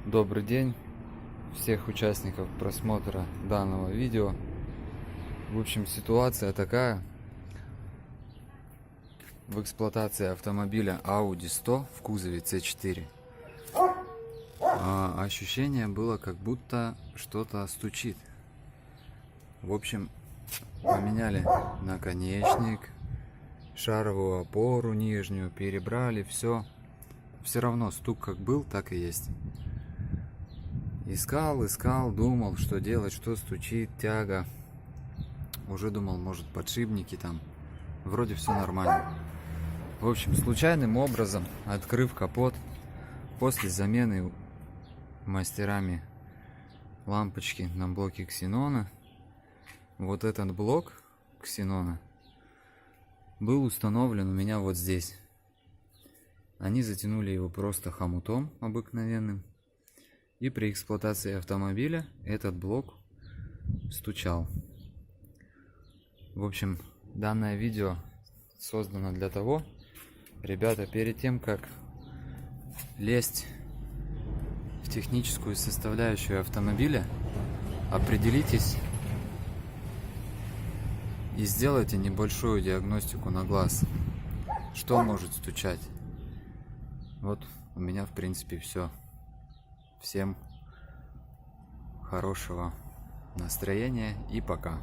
Добрый день всех участников просмотра данного видео. В общем, ситуация такая. В эксплуатации автомобиля Audi 100 в кузове C4 ощущение было, как будто что-то стучит. В общем, поменяли наконечник, шаровую опору нижнюю, перебрали, все равно стук как был, так и есть. Искал, думал, что делать, что стучит, тяга. Уже думал, может, подшипники там. Вроде все нормально. В общем, случайным образом, открыв капот, после замены мастерами лампочки на блоке ксенона, вот этот блок ксенона был установлен у меня вот здесь. Они затянули его просто хомутом обыкновенным. И при эксплуатации автомобиля этот блок стучал. В общем, данное видео создано для того, ребята, перед тем, как лезть в техническую составляющую автомобиля, определитесь и сделайте небольшую диагностику на глаз. Что может стучать? Вот у меня, в принципе, все. Всем хорошего настроения и пока.